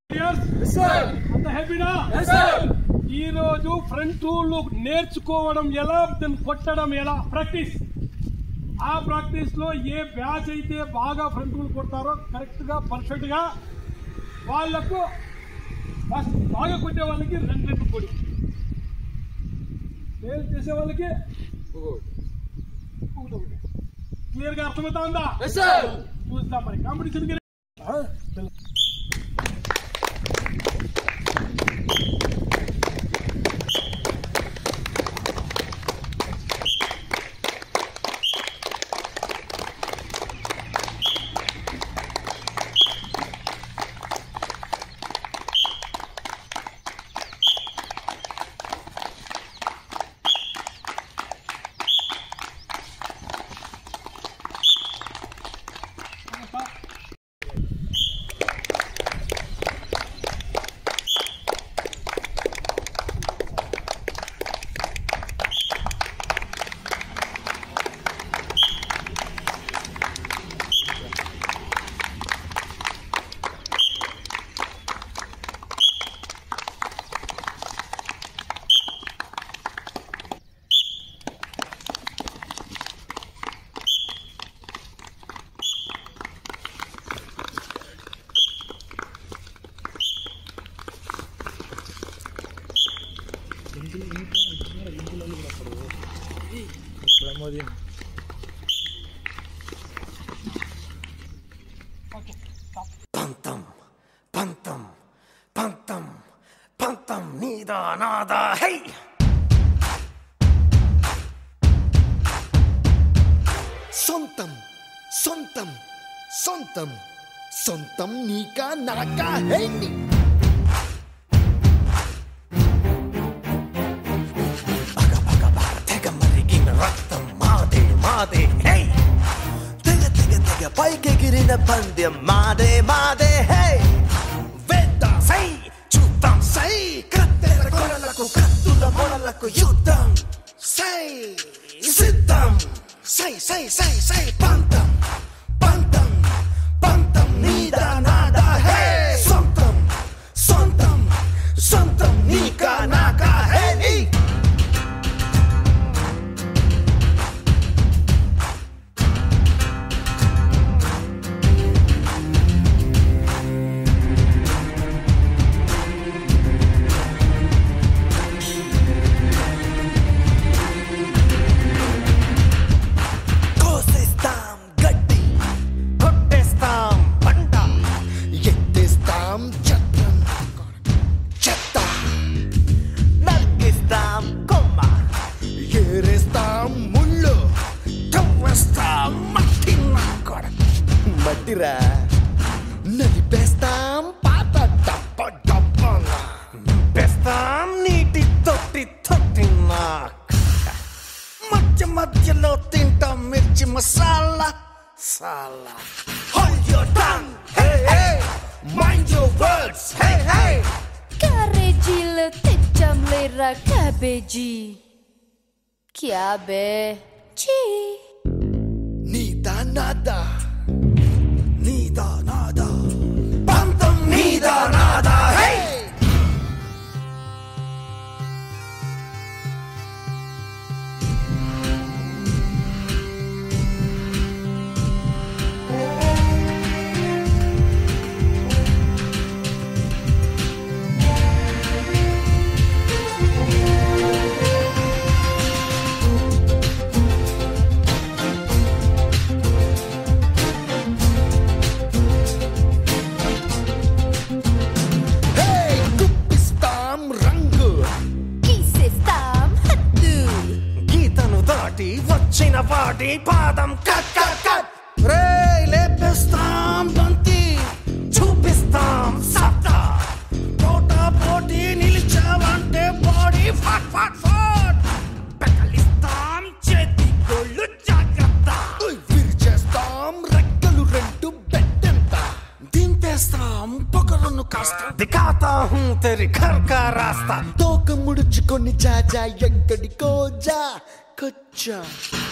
అంత హ్యాపీనా? ఈ రోజు ఫ్రంట్ రూల్ నేర్చుకోవడం ఎలా, దాన్ని కొట్టడం ఎలా ప్రాక్టీస్. ఆ ప్రాక్టీస్ లో ఏ బ్యాచ్ అయితే బాగా ఫ్రంట్ రూల్ కొడతారో కరెక్ట్ గా పర్ఫెక్ట్ గా వాళ్లకు బాగా కొట్టే వాళ్ళకి 2 కోడి, ఫెయిల్ చేసే వాళ్ళకి క్లియర్ గా అర్థమవుతా ఉందా? చూద్దాం మరి కాంపిటీషన్. పంతం పంతం పంతం పంతం నీదా నాదా హై. సొంతం సొంతం సొంతం సొంతం నీకా నాకా హై. రక్తం మాదే మాదే హై. తెగ తెగ తెగ పైకెగిరిన పందెం మాదే మాదే హై. వేద్దాం సై చూద్దాం సై, కత్తెర కొరలకు కత్తుల మొరలకు యుద్ధం సై. సిద్ధం సై సై సై సై. పంతం పంతం పంతం నీదా నాదా హై. సొంతం సొంతం సొంతం నీకా నాకా హై. మట్టిరా నలిపేస్తాం పాత డబ్బ డబ్బన, నింపేస్తాం నీటి తొట్టి తొట్టి మధ్య మధ్యలో తింటాం మిర్చి మసాలా సాలా. Hold your tongue, hey hey, mind your words, hey hey. క్యారేజీలు తెచ్చాం లేరా క్యాబేజీ, క్యాబేజీ. నీదా నాదా నీదా నాదా పంతం నీదా నాదా హై. వచ్చిన వాటి పాదం కట్ కట్ కట్. రే లేపిస్తాం బంతి, చూపిస్తాం సత్తా. పోటా పోటీ నిలిచావంటే బాడీ ఫాట్ ఫాట్ ఫాట్. పెకలిస్తాం చేతి గోళ్ళు జాగ్రత్త. విరిచేస్తాం రెక్కలు 2 బెట్టెంత. దింపేస్తాం పొగరును కాస్త. దిఖాతా హూ తెరి ఘర్ కా రాస్తా. తోక ముడుచుకొని జాజా ఎక్కడికో జా కొచ్చా.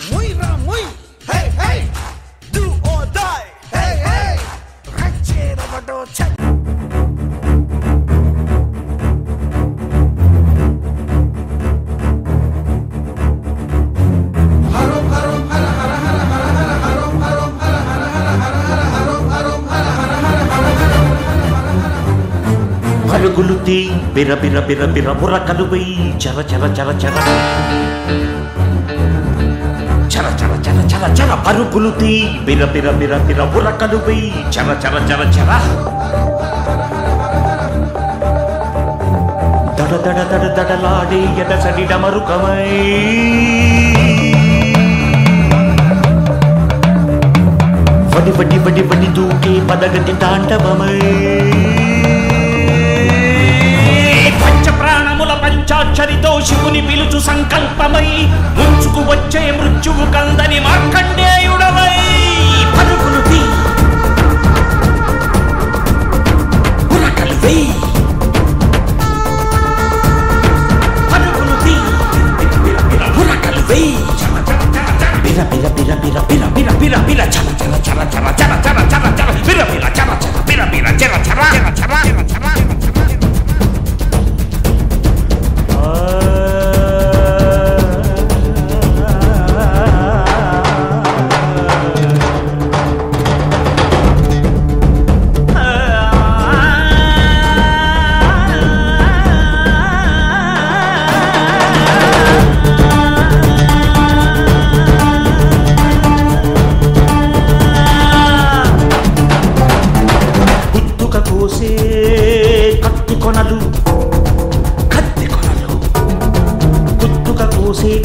ముయ్రా ముయ్ hey hey, do or die, hey hey. రచ్చేరవడో చెక్. పరుగులు తీ బిర బిర బిర బిర బుర్రకలు వెయ్యి చర చర చర చర చర చర చర చర చర పరుగులు తీ బిర బిర బిర బిర బుర్రకలు వెయ్యి చర చర చర చర దడ దడ దడ దడలాడే ఎదసడి డమరుకమై వడి వడి వడి వడి దూకే పదగతి తాండవమై పంచ ప్రాణముల పంచాక్షరితో శివుని పిలుచు సంకల్పమై ముంచుకు వచ్చే మృత్యువు కందని మార్కండేయుడవై పరుగులు తీ ఉరకలు వెయ్యి పరుగులు తీ ఉరకలు వెయ్యి బిర బిర బిర బిర బిర బిర బిర బిర చర చర చర చర చర చర చర చర బిర బిర చర చర బిర బిర చర చర చర చర చర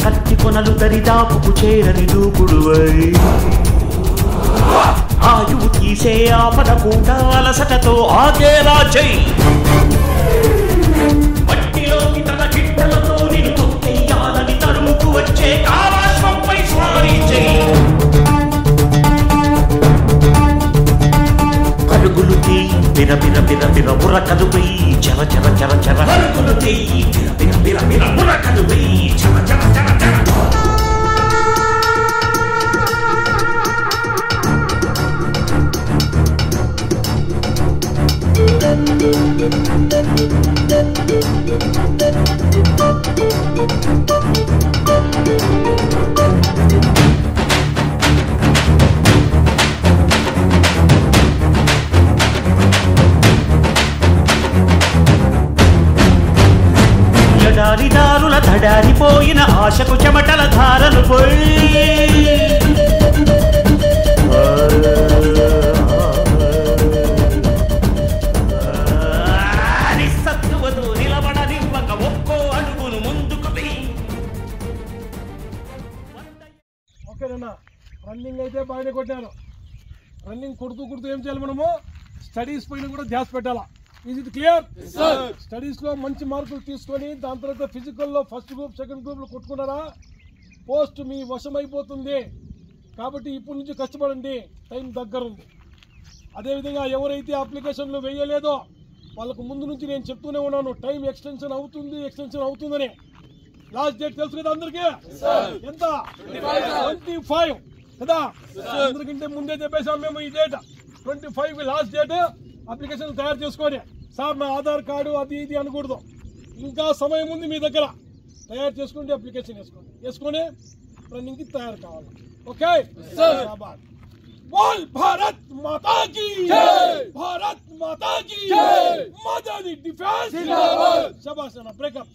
కత్తి కొనలు దరిదాపుకు చేరని దూకుడువై ఆయువు తీసే ఆపద కూడా అలసటతో ఆగేలా చెయ్యి మట్టిలోకి తన చిట్టలతో నిన్ను తొక్కేయాలని తరుముకు వచ్చే కాలాశ్వంపై స్వారీ చెయ్యి పరుగులు తీ బిర బిర బిర బిర బుర్రకలు వెయ్యి చర చర చర చర పరుగులు తీ బిర బిర బిర బిర బుర్రకలు వెయ్యి చర చర చర చర ఎడారిదారుల దడారిపోయిన ఆశకు చెమటల ధారలు పోయి నిస్సత్తువతో నిలబడనివ్వక ఒక్కో అడుగును ముందుకు వెయ్యి. ఓకేనన్నా, రన్నింగ్ అయితే బాగానే కొట్టాను. రన్నింగ్ కొడుతూ ఏం చేయాలి మనము? స్టడీస్ పైన కూడా ధ్యాస పెట్టాలా. Is it clear? స్టడీస్ లో మంచి మార్కులు తీసుకొని దాని తర్వాత ఫిజికల్ లో ఫస్ట్ గ్రూప్ సెకండ్ గ్రూప్ లో కొట్టుకున్నారా పోస్ట్ మీ వశం అయిపోతుంది. కాబట్టి ఇప్పటి నుంచి కష్టపడండి, టైం దగ్గరుంది. అదేవిధంగా ఎవరైతే అప్లికేషన్లు వేయలేదో వాళ్ళకు ముందు నుంచి నేను చెప్తూనే ఉన్నాను, టైం ఎక్స్టెన్షన్ అవుతుందని. లాస్ట్ డేట్ తెలుసు కదా అందరికీ? ఎంత? 25 కదా. అందరికంటే ముందే చెప్పేసాం మేము ఈ డేట్ 25 లాస్ట్ డేట్. అప్లికేషన్ తయారు చేసుకొని, సార్ నా ఆధార్ కార్డు అది ఇది అనకూడదు. ఇంకా సమయం ఉంది మీ దగ్గర, తయారు చేసుకుంటే అప్లికేషన్ వేసుకొని రన్నింగ్ కి తయారు కావాలి. ఓకే बोल भारत माता की जय, भारत माता की जय, मदनी डिफेंस जिंदाबाद. शाबाश. ब्रेकअप.